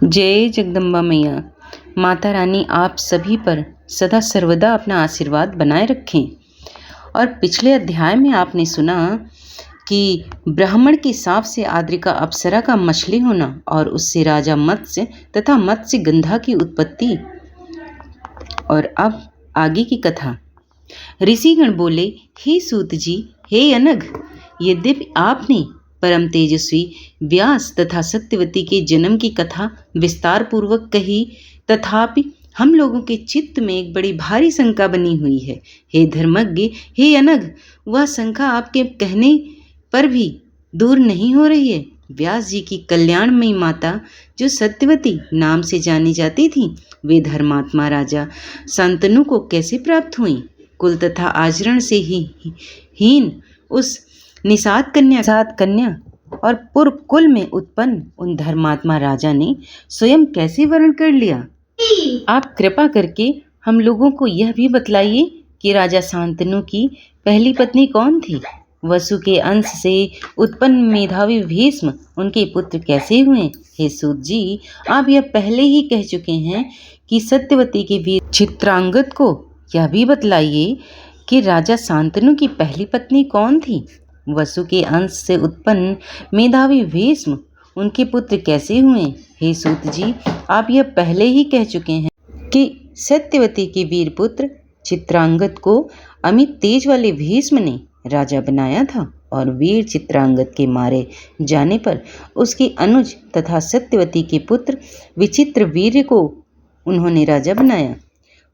जय जगदम्बा मैया। माता रानी आप सभी पर सदा सर्वदा अपना आशीर्वाद बनाए रखें। और पिछले अध्याय में आपने सुना कि ब्राह्मण के सांप से आद्रिका अप्सरा का मछली होना और उससे राजा मत्स्य तथा मत्स्य गंधा की उत्पत्ति। और अब आगे की कथा। ऋषिगण बोले, हे सूत जी, हे अनघ, यद्यपि आपने परम तेजस्वी व्यास तथा सत्यवती के जन्म की कथा विस्तार पूर्वक कही, तथापि हम लोगों के चित्त में एक बड़ी भारी शंका बनी हुई है। हे धर्मज्ञ, हे अनघ, वह शंका आपके कहने पर भी दूर नहीं हो रही है। व्यास जी की कल्याणमयी माता जो सत्यवती नाम से जानी जाती थी, वे धर्मात्मा राजा शांतनु को कैसे प्राप्त हुई? कुल तथा आचरण से ही हीन उस निषाद कन्या और पूर्व कुल में उत्पन्न उन धर्मात्मा राजा ने स्वयं कैसे वर्ण कर लिया? आप कृपा करके हम लोगों को यह भी बतलाइए कि राजा शांतनु की पहली पत्नी कौन थी? वसु के अंश से उत्पन्न मेधावी भीष्म उनके पुत्र कैसे हुए? हे सूत जी, आप यह पहले ही कह चुके हैं कि सत्यवती के वीर चित्रांगद को यह भी बतलाइए कि राजा शांतनु की पहली पत्नी कौन थी? वसु के अंश से उत्पन्न मेधावी भीष्म उनके पुत्र कैसे हुए? हे सूत जी, आप यह पहले ही कह चुके हैं कि सत्यवती के वीर पुत्र चित्रांगद को अमित तेज वाले भीष्म ने राजा बनाया था और वीर चित्रांगद के मारे जाने पर उसकी अनुज तथा सत्यवती के पुत्र विचित्र वीर्य को उन्होंने राजा बनाया।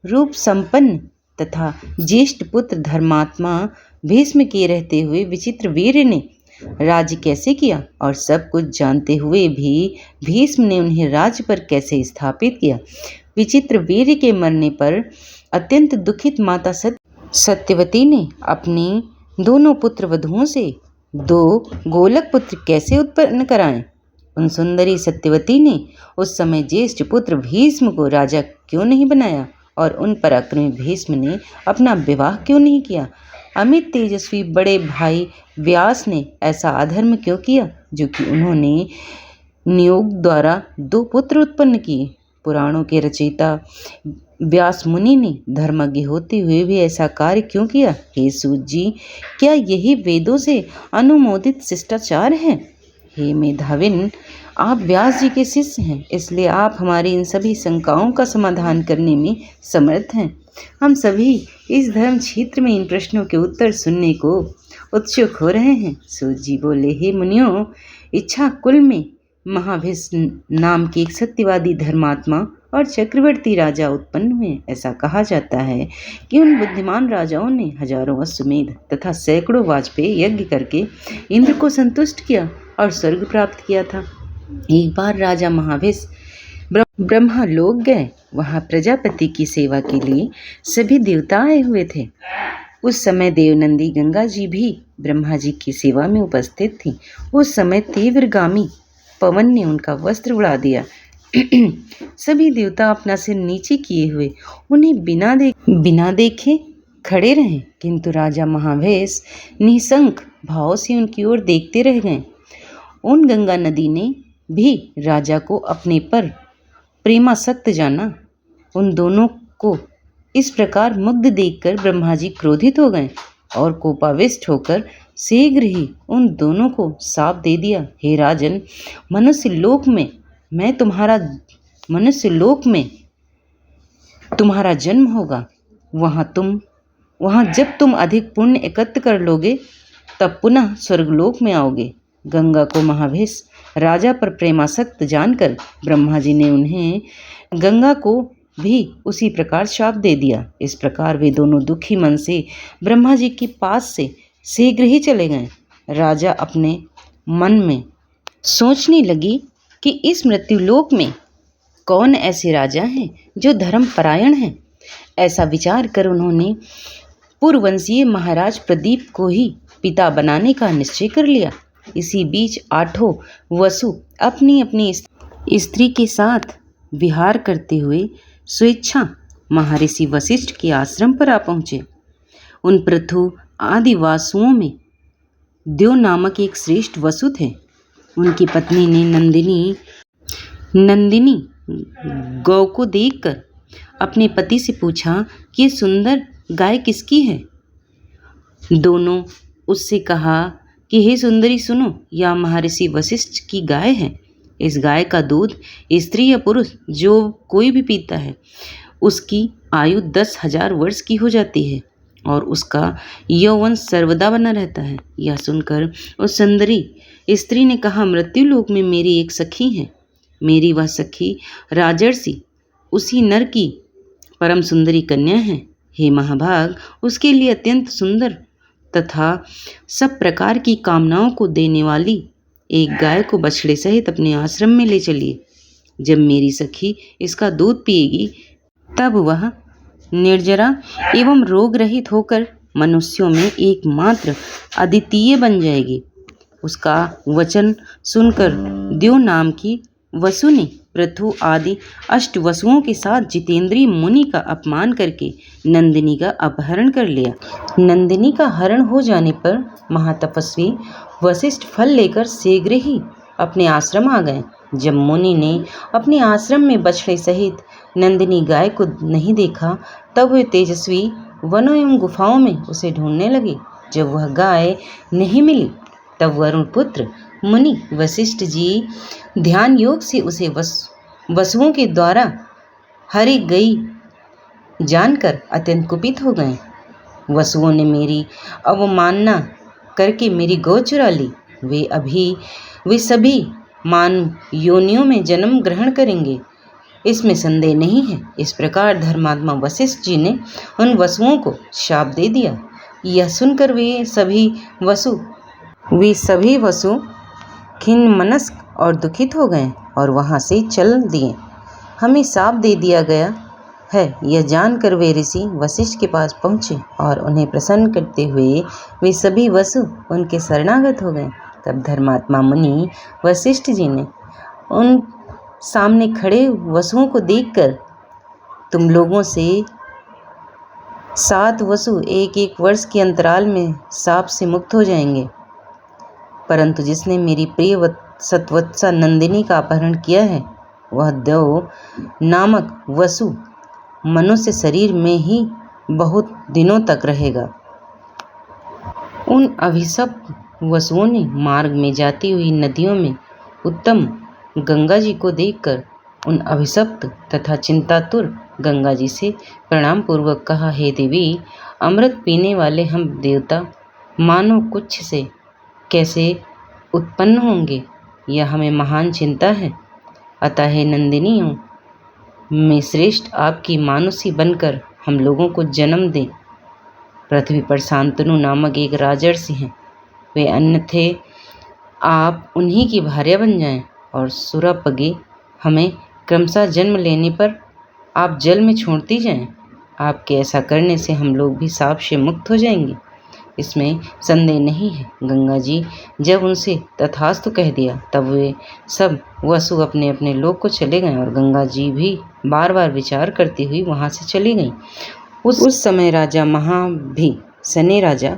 रूप संपन्न तथा ज्येष्ठ पुत्र धर्मात्मा भीष्म के रहते हुए विचित्र वीर्य ने राज्य कैसे किया? और सब कुछ जानते हुए भी भीष्म ने उन्हें राज्य पर कैसे स्थापित किया? विचित्र वीर्य के मरने पर अत्यंत दुखित माता सत्यवती ने अपने दोनों पुत्र वधुओं से 2 गोलक पुत्र कैसे उत्पन्न कराए? उन सुंदरी सत्यवती ने उस समय ज्येष्ठ पुत्र भीष्म को राजा क्यों नहीं बनाया? और उन पराक्रमी भीष्म ने अपना विवाह क्यों नहीं किया? अमित तेजस्वी बड़े भाई व्यास ने ऐसा अधर्म क्यों किया जो कि उन्होंने नियोग द्वारा 2 पुत्र उत्पन्न किए? पुराणों के रचयिता व्यास मुनि ने धर्मज्ञ होते हुए भी ऐसा कार्य क्यों किया? हे सूत जी, क्या यही वेदों से अनुमोदित शिष्टाचार है? हे मेधाविन, आप व्यास जी के शिष्य हैं, इसलिए आप हमारी इन सभी शंकाओं का समाधान करने में समर्थ हैं। हम सभी इस धर्म क्षेत्र में इन प्रश्नों के उत्तर सुनने को उत्सुक हो रहे हैं। सूत जी बोले, हे मुनियों, इच्छा कुल में महाभीष्म नाम के एक सत्यवादी धर्मात्मा और चक्रवर्ती राजा उत्पन्न हुए। ऐसा कहा जाता है कि उन बुद्धिमान राजाओं ने हजारों अश्वमेध तथा सैकड़ों वाजपेयी यज्ञ करके इंद्र को संतुष्ट किया और स्वर्ग प्राप्त किया था। एक बार राजा महाभीष्म ब्रह्मा लोक गए। वहां प्रजापति की सेवा के लिए सभी देवता आए हुए थे। उस समय देवनंदी गंगा जी भी ब्रह्मा जी की सेवा में उपस्थित थी। उस समय तीव्रगामी पवन ने उनका वस्त्र उड़ा दिया। सभी देवता अपना सिर नीचे किए हुए उन्हें बिना देखे खड़े रहे, किंतु राजा महाभीष्म निशंक भाव से उनकी ओर देखते रह गए। उन गंगा नदी ने भी राजा को अपने पर प्रेमासक्त जाना। उन दोनों को इस प्रकार मुग्ध देखकर ब्रह्मा जी क्रोधित हो गए और कोपाविष्ट होकर शीघ्र ही उन दोनों को शाप दे दिया। हे राजन, मनुष्य लोक में तुम्हारा जन्म होगा। वहाँ जब तुम अधिक पुण्य एकत्र कर लोगे तब पुनः स्वर्गलोक में आओगे। गंगा को महाभीष्म राजा पर प्रेमासक्त जानकर ब्रह्मा जी ने उन्हें गंगा को भी उसी प्रकार शाप दे दिया। इस प्रकार वे दोनों दुखी मन से ब्रह्मा जी के पास से शीघ्र ही चले गए। राजा अपने मन में सोचने लगी कि इस मृत्युलोक में कौन ऐसे राजा हैं जो धर्मपरायण हैं। ऐसा विचार कर उन्होंने पूर्ववंशीय महाराज प्रदीप को ही पिता बनाने का निश्चय कर लिया। इसी बीच 8 वसु अपनी अपनी स्त्री के साथ विहार करते हुए स्वेच्छा महर्षि वशिष्ठ के आश्रम पर आ पहुँचे। उन पृथु आदि वासुओं में द्यो नामक एक श्रेष्ठ वसु थे। उनकी पत्नी ने नंदिनी नंदिनी गौ को देखकर अपने पति से पूछा कि ये सुंदर गाय किसकी है। दोनों उससे कहा कि हे सुंदरी सुनो, यह महर्षि वशिष्ठ की गाय है। इस गाय का दूध स्त्री या पुरुष जो कोई भी पीता है उसकी आयु 10,000 वर्ष की हो जाती है और उसका यौवन सर्वदा बना रहता है। यह सुनकर उस सुंदरी स्त्री ने कहा, मृत्यु लोक में मेरी एक सखी है। मेरी वह सखी राजर्षि उसी नर की परम सुंदरी कन्या है। हे महाभाग, उसके लिए अत्यंत सुंदर तथा सब प्रकार की कामनाओं को देने वाली एक गाय को बछड़े सहित अपने आश्रम में ले चलिए। जब मेरी सखी इसका दूध पिएगी तब वह निर्जरा एवं रोग रहित होकर मनुष्यों में एकमात्र अद्वितीय बन जाएगी। उसका वचन सुनकर द्यो नाम की वसु ने पृथु आदि 8 वसुओं के साथ जितेंद्रीय मुनि का अपमान करके नंदिनी का अपहरण कर लिया। नंदिनी का हरण हो जाने पर महातपस्वी वशिष्ठ फल लेकर शीघ्र ही अपने आश्रम आ गए। जब मुनि ने अपने आश्रम में बछड़े सहित नंदिनी गाय को नहीं देखा तब वे तेजस्वी वनों एवं गुफाओं में उसे ढूंढने लगे। जब वह गाय नहीं मिली तब वरुण पुत्र मुनि वशिष्ठ जी ध्यान योग से उसे वसुओं के द्वारा हरी गई जानकर अत्यंत कुपित हो गए। वसुओं ने मेरी अवमानना करके मेरी गौ चुरा ली। वे सभी मानव योनियों में जन्म ग्रहण करेंगे, इसमें संदेह नहीं है। इस प्रकार धर्मात्मा वशिष्ठ जी ने उन वसुओं को शाप दे दिया। यह सुनकर वे सभी वसु खिन्नमनस्क और दुखित हो गए और वहाँ से चल दिए। हमें शाप दे दिया गया है यह जानकर वे ऋषि वशिष्ठ के पास पहुँचे और उन्हें प्रसन्न करते हुए वे सभी वसु उनके शरणागत हो गए। तब धर्मात्मा मुनि वशिष्ठ जी ने उन सामने खड़े वसुओं को देखकर, तुम लोगों से 7 वसु 1-1 वर्ष के अंतराल में शाप से मुक्त हो जाएंगे, परंतु जिसने मेरी प्रिय सतवत्सा नंदिनी का अपहरण किया है वह द्यो नामक वसु मनुष्य शरीर में ही बहुत दिनों तक रहेगा। उन अभिशप्त वसुओं ने मार्ग में जाती हुई नदियों में उत्तम गंगा जी को देखकर उन अभिशप्त तथा चिंतातुर गंगा जी से प्रणाम पूर्वक कहा, हे देवी, अमृत पीने वाले हम देवता मानव कुछ से कैसे उत्पन्न होंगे, यह हमें महान चिंता है। अतः हे नंदिनियों में श्रेष्ठ आपकी मानुषी बनकर हम लोगों को जन्म दें। पृथ्वी पर शांतनु नामक एक राजर्षि हैं, वे अन्यथे आप उन्हीं की भार्या बन जाएं और सुरपगे हमें क्रमशः जन्म लेने पर आप जल में छोड़ती जाएं। आपके ऐसा करने से हम लोग भी शाप से मुक्त हो जाएंगे, इसमें संदेह नहीं है। गंगा जी जब उनसे तथास्तु कह दिया तब वे सब वसु अपने अपने लोक को चले गए और गंगा जी भी बार बार विचार करती हुई वहाँ से चली गईं। उस समय राजा महाभी सने राजा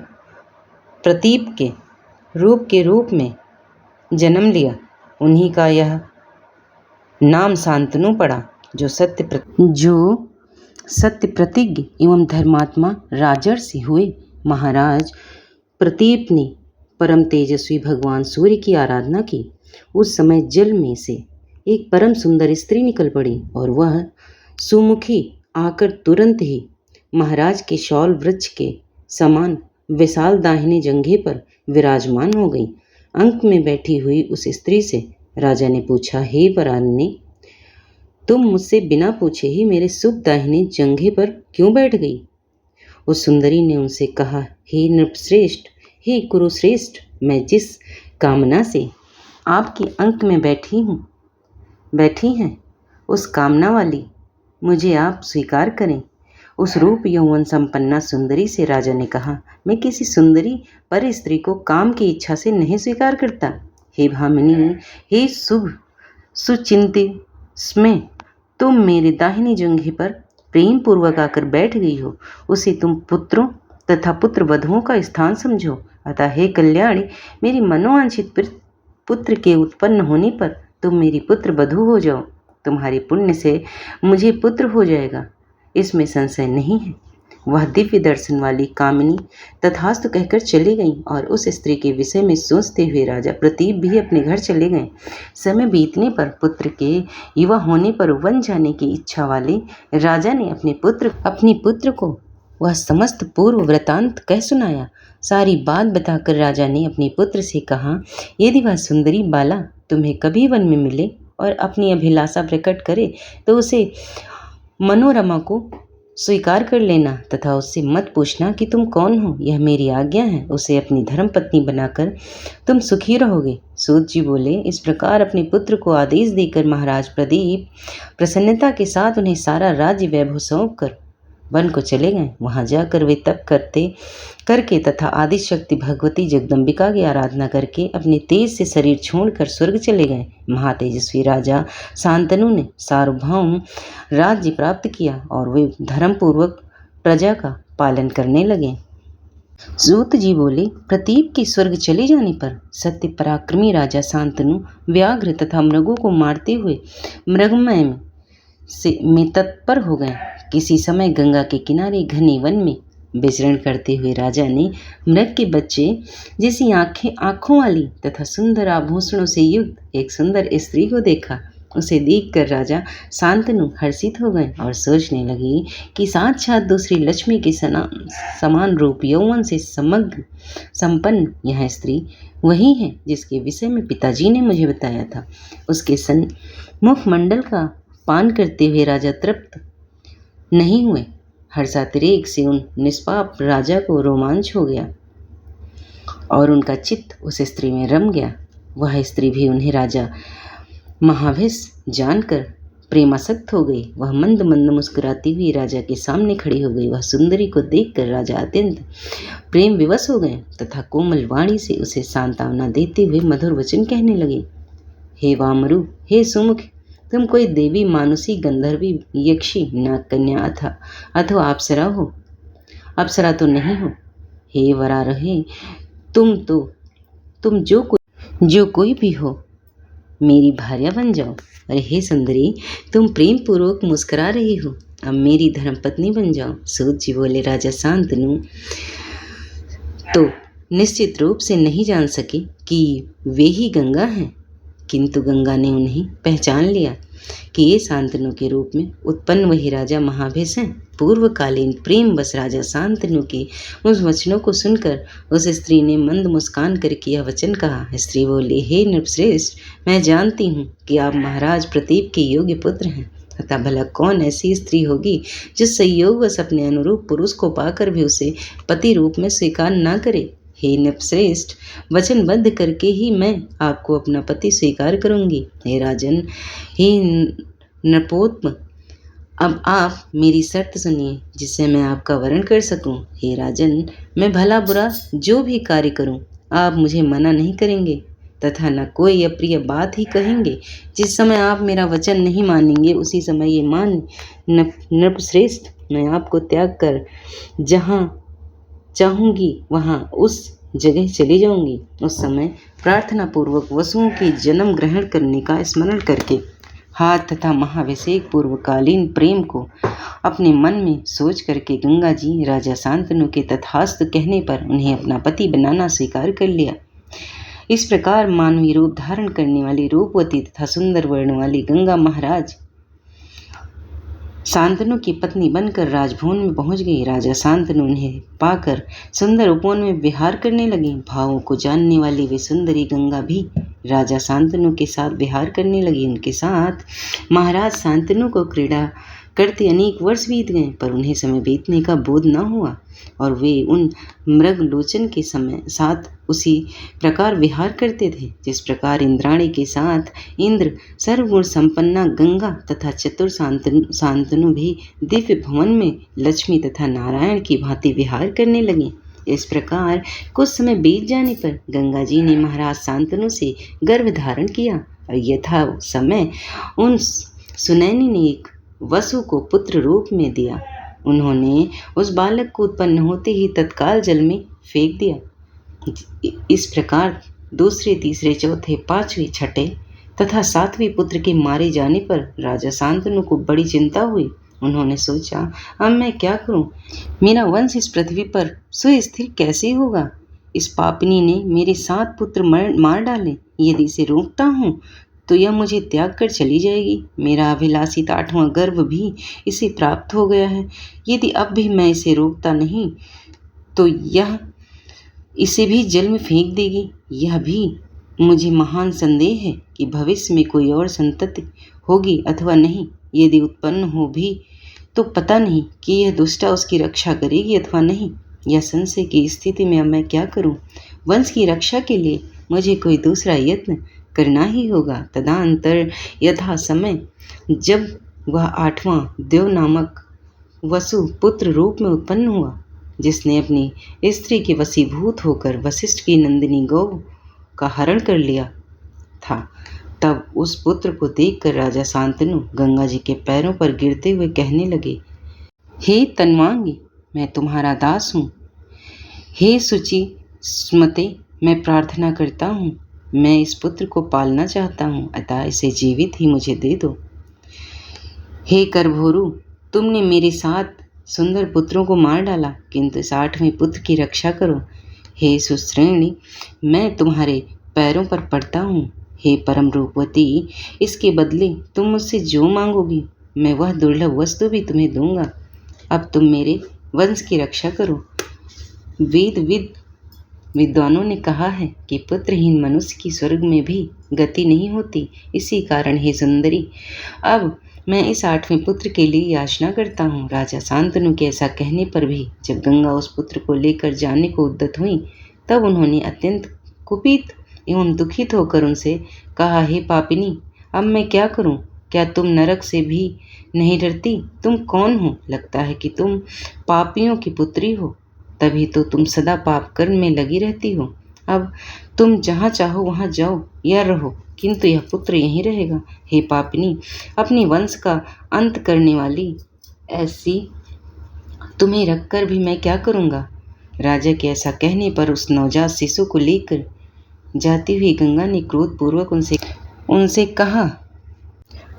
प्रतीप के रूप में जन्म लिया। उन्हीं का यह नाम शांतनु पड़ा, जो सत्य प्रतिज्ञ एवं धर्मात्मा राजर्षि हुए। महाराज प्रतीप ने परम तेजस्वी भगवान सूर्य की आराधना की। उस समय जल में से एक परम सुंदर स्त्री निकल पड़ी और वह सुमुखी आकर तुरंत ही महाराज के शौल वृक्ष के समान विशाल दाहिने जंघे पर विराजमान हो गई। अंक में बैठी हुई उस स्त्री से राजा ने पूछा, हे वरानने, तुम मुझसे बिना पूछे ही मेरे शुभ दाहिने जंघे पर क्यों बैठ गई? उस सुंदरी ने उनसे कहा, हे नृपश्रेष्ठ, हे कुरुश्रेष्ठ, मैं जिस कामना से आपके अंक में बैठी हैं उस कामना वाली मुझे आप स्वीकार करें। उस रूप यौवन संपन्ना सुंदरी से राजा ने कहा, मैं किसी सुंदरी पर स्त्री को काम की इच्छा से नहीं स्वीकार करता। हे भामिनी, हे शुभ सुचिंतित स्मै, तुम मेरे दाहिनी जंघे पर प्रेम पूर्वक आकर बैठ गई हो, उसे तुम पुत्रों तथा पुत्र वधुओं का स्थान समझो। अतः हे कल्याणी, मेरी मनोवांछित पुत्र के उत्पन्न होने पर तुम मेरी पुत्र वधू हो जाओ, तुम्हारे पुण्य से मुझे पुत्र हो जाएगा, इसमें संशय नहीं है। वह दिव्य दर्शन वाली कामिनी तथास्तु कहकर चली गई और उस स्त्री के विषय में सोचते हुए राजा प्रतीप भी अपने घर चले गए। समय बीतने पर पुत्र के युवा होने पर वन जाने की इच्छा वाले राजा ने अपने पुत्र को वह समस्त पूर्व वृतांत कह सुनाया। सारी बात बताकर राजा ने अपने पुत्र से कहा, यदि वह सुंदरी बाला तुम्हें कभी वन में मिले और अपनी अभिलाषा प्रकट करे तो उसे मनोरमा को स्वीकार कर लेना तथा उससे मत पूछना कि तुम कौन हो, यह मेरी आज्ञा है। उसे अपनी धर्मपत्नी बनाकर तुम सुखी रहोगे। सूत जी बोले, इस प्रकार अपने पुत्र को आदेश देकर महाराज प्रदीप प्रसन्नता के साथ उन्हें सारा राज्य वैभव सौंप कर वन को चले गए। वहां जाकर वे तप करके तथा आदिशक्ति भगवती जगदम्बिका की आराधना करके अपने तेज से शरीर छोड़कर स्वर्ग चले गए। महातेजस्वी राजा शांतनु ने सार्वभौम राज्य प्राप्त किया और वे धर्मपूर्वक प्रजा का पालन करने लगे। सूत जी बोले, प्रतीप के स्वर्ग चले जाने पर सत्य पराक्रमी राजा शांतनु व्याघ्र तथा मृगों को मारते हुए मृगमय में तत्पर हो गए। किसी समय गंगा के किनारे घने वन में विचरण करते हुए राजा ने मृग के बच्चे जैसी आंखों वाली तथा सुंदर आभूषणों से युक्त एक सुंदर स्त्री को देखा। उसे देखकर राजा शांतनु हर्षित हो गए और सोचने लगे कि साक्षात दूसरी लक्ष्मी के समान रूप यौवन से समग्र संपन्न यह स्त्री वही है जिसके विषय में पिताजी ने मुझे बताया था। उसके मुखमंडल का पान करते हुए राजा तृप्त नहीं हुए। हर्षातिरेक से उन निष्पाप राजा को रोमांच हो गया और उनका चित्त उस स्त्री में रम गया। वह स्त्री भी उन्हें राजा महाभिष जानकर प्रेमासक्त हो गई। वह मंद मंद मुस्कुराती हुई राजा के सामने खड़ी हो गई। वह सुंदरी को देखकर राजा अत्यंत प्रेम विवश हो गए तथा कोमल वाणी से उसे सांत्वना देते हुए मधुर वचन कहने लगे। हे वामरु, हे सुमुख, तुम कोई देवी, मानुषी, गंधर्वी, यक्षी, नागकन्या अथवा अप्सरा हो? अप्सरा तो नहीं हो। हे वरारोहे, तुम जो कोई भी हो मेरी भार्या बन जाओ। अरे हे सुंदरी, तुम प्रेम पूर्वक मुस्कुरा रही हो, अब मेरी धर्मपत्नी बन जाओ। सूत जी बोले, राजा शांतनु तो निश्चित रूप से नहीं जान सके कि वे ही गंगा हैं, किंतु गंगा ने उन्हें पहचान लिया कि ये शांतनु के रूप में उत्पन्न वही राजा महाभिष हैं। पूर्वकालीन प्रेम बस राजा शांतनु के उस वचनों को सुनकर उस स्त्री ने मंद मुस्कान करके यह वचन कहा। स्त्री बोली, हे नृपश्रेष्ठ, मैं जानती हूँ कि आप महाराज प्रतीप के योग्य पुत्र हैं, अतः भला कौन ऐसी स्त्री होगी जो संयोगवश अपने अनुरूप पुरुष को पाकर भी उसे पति रूप में स्वीकार न करे। हे नृपश्रेष्ठ, वचनबद्ध करके ही मैं आपको अपना पति स्वीकार करूंगी। हे राजन, हे नृपोत्तम, अब आप मेरी शर्त सुनिए जिससे मैं आपका वरण कर सकूं। हे राजन, मैं भला बुरा जो भी कार्य करूं आप मुझे मना नहीं करेंगे तथा न कोई अप्रिय बात ही कहेंगे। जिस समय आप मेरा वचन नहीं मानेंगे उसी समय ये मान नृपश्रेष्ठ, मैं आपको त्याग कर जहाँ चाहूँगी वहाँ उस जगह चली जाऊँगी। उस समय प्रार्थना पूर्वक वसुओं के जन्म ग्रहण करने का स्मरण करके हाथ तथा महाभिषेक पूर्वकालीन प्रेम को अपने मन में सोच करके गंगा जी राजा शांतनु के तथास्तु कहने पर उन्हें अपना पति बनाना स्वीकार कर लिया। इस प्रकार मानवीय रूप धारण करने वाली रूपवती तथा सुंदर वर्ण वाली गंगा महाराज शांतनु की पत्नी बनकर राजभवन में पहुंच गई। राजा शांतनु उन्हें पाकर सुंदर उपवन में विहार करने लगी। भावों को जानने वाली वे सुंदरी गंगा भी राजा शांतनु के साथ विहार करने लगी। उनके साथ महाराज शांतनु को क्रीड़ा करते अनेक वर्ष बीत गए, पर उन्हें समय बीतने का बोध न हुआ और वे उन मृगलोचन के साथ उसी प्रकार विहार करते थे जिस प्रकार इंद्राणी के साथ इंद्र सर्वगुण संपन्ना गंगा तथा चतुर शांतनु भी दिव्य भवन में लक्ष्मी तथा नारायण की भांति विहार करने लगे। इस प्रकार कुछ समय बीत जाने पर गंगा जी ने महाराज शांतनु से गर्भ धारण किया और यथा समय उन सुनैनी ने एक वसु को पुत्र रूप में दिया। उन्होंने उस बालक को उत्पन्न होते ही तत्काल जल में फेंक दिया। इस प्रकार दूसरे, तीसरे, चौथे, पांचवें, छठे तथा सातवें पुत्र के मारे जाने पर राजा शांतनु को बड़ी चिंता हुई। उन्होंने सोचा, अब मैं क्या करूं? मेरा वंश इस पृथ्वी पर सुस्थिर कैसे होगा? इस पापिनी ने मेरे 7 पुत्र मार डाले। यदि इसे रोकता हूँ तो यह मुझे त्याग कर चली जाएगी। मेरा अभिलाषित 8वां गर्भ भी इसे प्राप्त हो गया है। यदि अब भी मैं इसे रोकता नहीं तो यह इसे भी जल में फेंक देगी। यह भी मुझे महान संदेह है कि भविष्य में कोई और संतति होगी अथवा नहीं। यदि उत्पन्न हो भी तो पता नहीं कि यह दुष्टा उसकी रक्षा करेगी अथवा नहीं। यह संशय की स्थिति में अब मैं क्या करूं? वंश की रक्षा के लिए मुझे कोई दूसरा यत्न करना ही होगा। तदनंतर यथा समय जब वह 8वां देव नामक वसु पुत्र रूप में उत्पन्न हुआ, जिसने अपनी स्त्री के वशीभूत होकर वशिष्ठ की नंदिनी गौ का हरण कर लिया था, तब उस पुत्र को देखकर राजा शांतनु गंगा जी के पैरों पर गिरते हुए कहने लगे, हे तन्वांगी, मैं तुम्हारा दास हूँ। हे शुचि स्मते, मैं प्रार्थना करता हूँ। मैं इस पुत्र को पालना चाहता हूँ, अतः इसे जीवित ही मुझे दे दो। हे करभोरु, तुमने मेरे 7 सुंदर पुत्रों को मार डाला, किंतु इस 8वें पुत्र की रक्षा करो। हे सुश्रेणी, मैं तुम्हारे पैरों पर पड़ता हूँ। हे परम रूपवती, इसके बदले तुम मुझसे जो मांगोगी मैं वह दुर्लभ वस्तु भी तुम्हें दूंगा। अब तुम मेरे वंश की रक्षा करो। विद्वानों ने कहा है कि पुत्रहीन मनुष्य की स्वर्ग में भी गति नहीं होती। इसी कारण हे सुंदरी, अब मैं इस 8वें पुत्र के लिए याचना करता हूँ। राजा शांतनु के ऐसा कहने पर भी जब गंगा उस पुत्र को लेकर जाने को उद्यत हुई, तब उन्होंने अत्यंत कुपित एवं दुखित होकर उनसे कहा, हे पापिनी, अब मैं क्या करूं? क्या तुम नरक से भी नहीं डरती? तुम कौन हो? लगता है कि तुम पापियों की पुत्री हो, तभी तो तुम सदा पाप कर्म में लगी रहती हो। अब तुम जहाँ चाहो वहाँ जाओ या रहो, किंतु यह पुत्र यहीं रहेगा। हे पापिनी, अपने वंश का अंत करने वाली ऐसी तुम्हें रखकर भी मैं क्या करूँगा? राजा के ऐसा कहने पर उस नवजात शिशु को लेकर जाती हुई गंगा ने क्रोधपूर्वक उनसे कहा,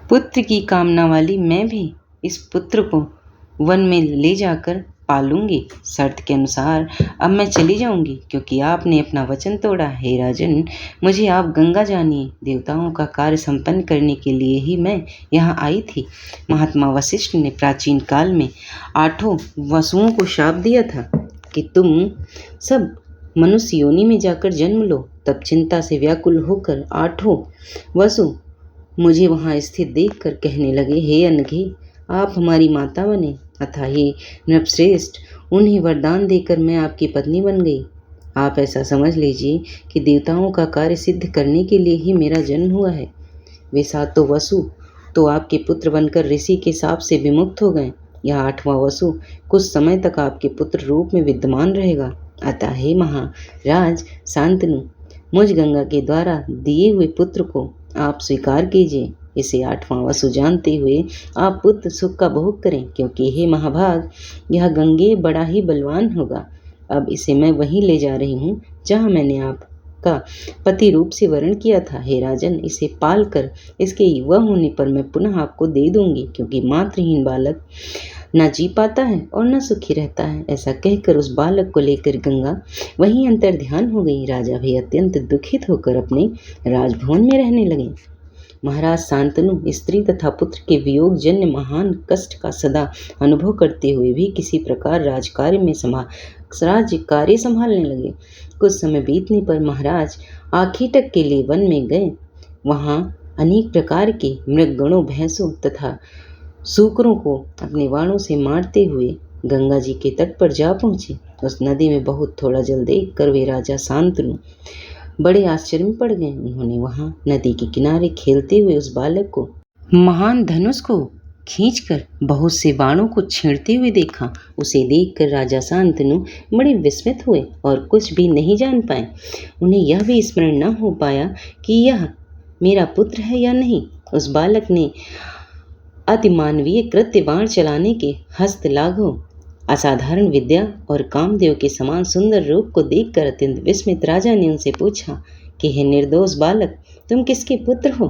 पुत्र की कामना वाली मैं भी इस पुत्र को वन में ले जाकर पालूंगी। शर्त के अनुसार अब मैं चली जाऊंगी, क्योंकि आपने अपना वचन तोड़ा। हे राजन, मुझे आप गंगा जानिए। देवताओं का कार्य संपन्न करने के लिए ही मैं यहाँ आई थी। महात्मा वशिष्ठ ने प्राचीन काल में 8 वसुओं को शाप दिया था कि तुम सब मनुष्य योनि में जाकर जन्म लो। तब चिंता से व्याकुल होकर 8 वसु मुझे वहाँ स्थित देखकर कहने लगे, हे अनघे, आप हमारी माता बने। अतः हे नृपश्रेष्ठ, उन्हें वरदान देकर मैं आपकी पत्नी बन गई। आप ऐसा समझ लीजिए कि देवताओं का कार्य सिद्ध करने के लिए ही मेरा जन्म हुआ है। वे 7 वसु तो आपके पुत्र बनकर ऋषि के शाप से विमुक्त हो गए। यह 8वां वसु कुछ समय तक आपके पुत्र रूप में विद्यमान रहेगा। अतः हे महाराज शांतनु, मुझ गंगा के द्वारा दिए हुए पुत्र को आप स्वीकार कीजिए। इसे 8वां वसु जानते हुए आप पुत्र सुख का भोग करें, क्योंकि हे महाभाग, यह गंगे बड़ा ही बलवान होगा। अब इसे मैं वहीं ले जा रही हूँ जहाँ मैंने आपका पति रूप से वर्ण किया था। हे राजन, इसे पाल कर इसके युवा होने पर मैं पुनः आपको दे दूंगी, क्योंकि मातृहीन बालक न जी पाता है और न सुखी रहता है। ऐसा कहकर उस बालक को लेकर गंगा वहीं अंतर ध्यान हो गई। राजा भी अत्यंत दुखित होकर अपने राजभवन में रहने लगे। महाराज शांतनु स्त्री तथा पुत्र के वियोग जन्य महान कष्ट का सदा अनुभव करते हुए भी किसी प्रकार राज्य कार्य संभालने लगे। कुछ समय बीतने पर महाराज आखेटक के लिए वन में गए। वहाँ अनेक प्रकार के मृगगणों, भैंसों तथा सूकरों को अपने बाणों से मारते हुए गंगा जी के तट पर जा पहुँचे। उस नदी में बहुत थोड़ा जल देख कर वे राजा शांतनु बड़े आश्चर्य में पड़ गए। उन्होंने वहां नदी के किनारे खेलते हुए उस बालक को महान धनुष को खींचकर बहुत से बाणों को छेड़ते हुए देखा। उसे देखकर राजा शांतनु बड़े विस्मित हुए और कुछ भी नहीं जान पाए। उन्हें यह भी स्मरण न हो पाया कि यह मेरा पुत्र है या नहीं। उस बालक ने अतिमानवीय कृत्य बाण चलाने के हस्त लाघव असाधारण विद्या और कामदेव के समान सुंदर रूप को देखकर अत्यंत विस्मित राजा ने उनसे पूछा कि हे निर्दोष बालक, तुम किसके पुत्र हो?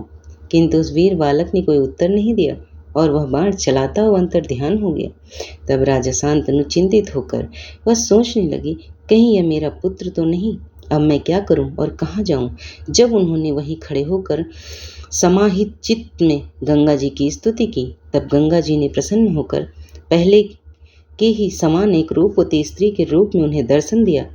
किंतु उस वीर बालक ने कोई उत्तर नहीं दिया और वह बाण चलाता हुआ अंतर्ध्यान हो गया। तब राजा शांतनु चिंतित होकर वह सोचने लगी, कहीं यह मेरा पुत्र तो नहीं, अब मैं क्या करूं और कहाँ जाऊं। जब उन्होंने वहीं खड़े होकर समाहित चित्त में गंगा जी की स्तुति की, तब गंगा जी ने प्रसन्न होकर पहले के ही समान एक रूपवती स्त्री के रूप में उन्हें दर्शन दिया।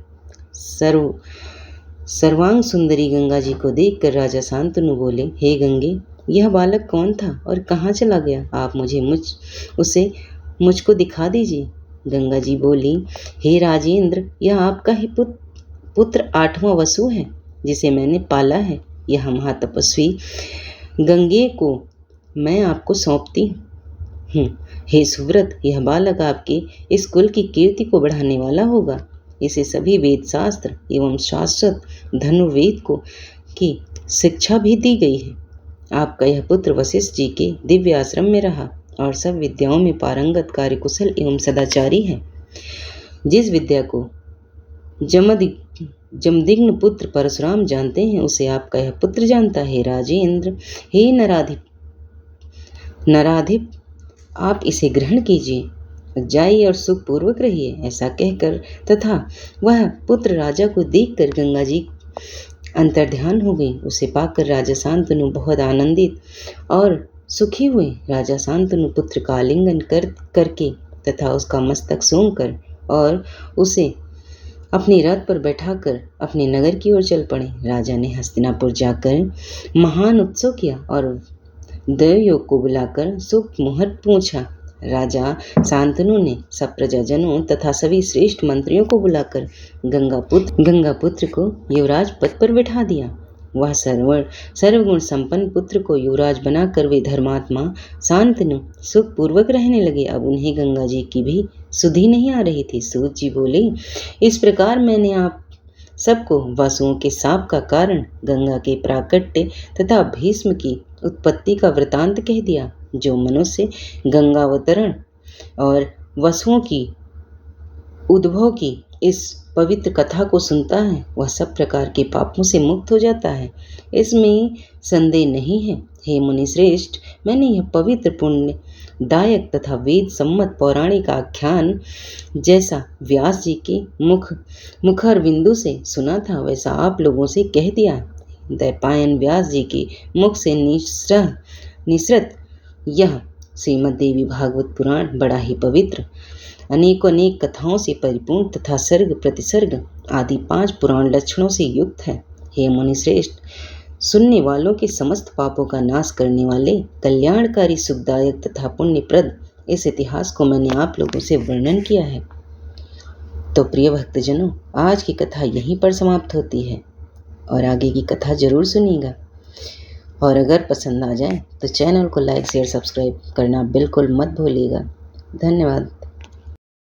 सर्वांग सुंदरी गंगा जी को देखकर राजा शांतनु बोले, हे गंगे, यह बालक कौन था और कहाँ चला गया? आप उसे मुझको दिखा दीजिए। गंगा जी बोली, हे राजेंद्र, यह आपका ही पुत्र 8वां वसु है, जिसे मैंने पाला है। यह महातपस्वी गंगे को मैं आपको सौंपती हूँ। हे सुव्रत, यह बालक आपके इस कुल की कीर्ति को बढ़ाने वाला होगा। इसे सभी वेद शास्त्र एवं शाश्वत धनुर्वेद की शिक्षा भी दी गई है। आपका यह पुत्र वशिष्ठ जी के दिव्य आश्रम में रहा और सब विद्याओं में पारंगत, कार्यकुशल एवं सदाचारी है। जिस विद्या को जमदग्नि पुत्र परशुराम जानते हैं, उसे आपका यह पुत्र जानता है। राजेंद्र, हे नराधिप, आप इसे ग्रहण कीजिए, जाइए और सुखपूर्वक रहिए। ऐसा कहकर तथा वह पुत्र राजा को देखकर गंगा जी अंतर्ध्यान हो गई। उसे पाकर राजा शांतनु बहुत आनंदित और सुखी हुए। राजा शांतनु पुत्र का आलिंगन करके तथा उसका मस्तक सूंघकर और उसे अपने रथ पर बैठाकर अपने नगर की ओर चल पड़े। राजा ने हस्तिनापुर जाकर महान उत्सव किया और देवयोग को बुलाकर शुभ मुहूर्त पूछा। राजा शांतनु ने सब प्रजाजनों तथा सभी श्रेष्ठ मंत्रियों को बुलाकर गंगा पुत्र को युवराज पद पर बिठा दिया। वह सर्वगुण संपन्न पुत्र को युवराज बनाकर वे धर्मात्मा शांतनु सुखपूर्वक रहने लगे। अब उन्हें गंगा जी की भी सुधि नहीं आ रही थी। सूत जी बोले, इस प्रकार मैंने आप सबको वसुओं के शाप का कारण, गंगा के प्राकट्य तथा भीष्म की उत्पत्ति का वृतांत कह दिया। जो मनुष्य गंगावतरण और वसुओं की उद्भव की इस पवित्र कथा को सुनता है, वह सब प्रकार के पापों से मुक्त हो जाता है, इसमें संदेह नहीं है। हे मुनि श्रेष्ठ, मैंने यह पवित्र पुण्यदायक तथा वेद सम्मत पौराणिक आख्यान जैसा व्यास जी के मुखर बिंदु से सुना था, वैसा आप लोगों से कह दिया। दैपायन व्यास जी के मुख से निसृत यह श्रीमद् देवी भागवत पुराण बड़ा ही पवित्र, अनेक कथाओं से परिपूर्ण तथा सर्ग प्रतिसर्ग आदि 5 पुराण लक्षणों से युक्त है। हे मुनि श्रेष्ठ, सुनने वालों के समस्त पापों का नाश करने वाले कल्याणकारी, सुखदायक तथा पुण्यप्रद इस इतिहास को मैंने आप लोगों से वर्णन किया है। तो प्रिय भक्तजनों, आज की कथा यहीं पर समाप्त होती है और आगे की कथा जरूर सुनिएगा। और अगर पसंद आ जाए तो चैनल को लाइक, शेयर, सब्सक्राइब करना बिल्कुल मत भूलिएगा। धन्यवाद।